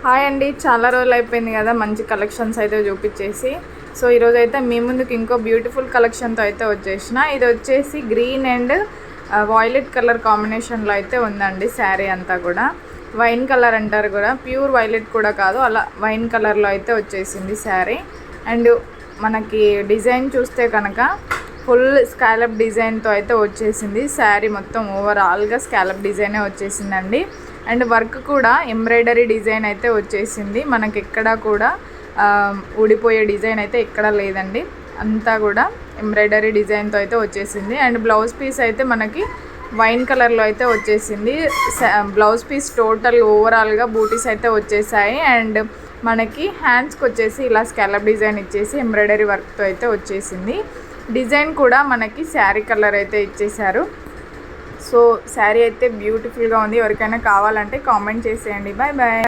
Hi అండి, చాలా రోజులు అయిపోయింది కదా మంచి కలెక్షన్స్ అయితే చూపించేసి. సో ఈరోజు అయితే మీ ముందుకు ఇంకో బ్యూటిఫుల్ కలెక్షన్తో అయితే వచ్చేసిన. ఇది వచ్చేసి గ్రీన్ అండ్ వైలెట్ కలర్ కాంబినేషన్లో అయితే ఉందండి. శారీ అంతా కూడా వైన్ కలర్ అంటారు కూడా, ప్యూర్ వైలెట్ కూడా కాదు, అలా వైన్ కలర్లో అయితే వచ్చేసింది శారీ. అండ్ మనకి డిజైన్ చూస్తే కనుక ఫుల్ స్కాలప్ డిజైన్తో అయితే వచ్చేసింది శారీ. మొత్తం ఓవరాల్గా స్కాలప్ డిజైనే వచ్చేసిందండి. అండ్ వర్క్ కూడా ఎంబ్రాయిడరీ డిజైన్ అయితే వచ్చేసింది. మనకి ఎక్కడా కూడా ఊడిపోయే డిజైన్ అయితే ఎక్కడా లేదండి, అంతా కూడా ఎంబ్రాయిడరీ డిజైన్తో అయితే వచ్చేసింది. అండ్ బ్లౌజ్ పీస్ అయితే మనకి వైన్ కలర్లో అయితే వచ్చేసింది. బ్లౌజ్ పీస్ టోటల్ ఓవరాల్గా బూటీస్ అయితే వచ్చేసాయి. అండ్ మనకి హ్యాండ్స్కి వచ్చేసి ఇలా స్కాలప్ డిజైన్ ఇచ్చేసి ఎంబ్రాయిడరీ వర్క్తో అయితే వచ్చేసింది. డిజైన్ కూడా మనకి శారీ కలర్ అయితే ఇచ్చేసారు. సో శారీ అయితే బ్యూటిఫుల్గా ఉంది. ఎవరికైనా కావాలంటే కామెంట్ చేసేయండి. Bye bye.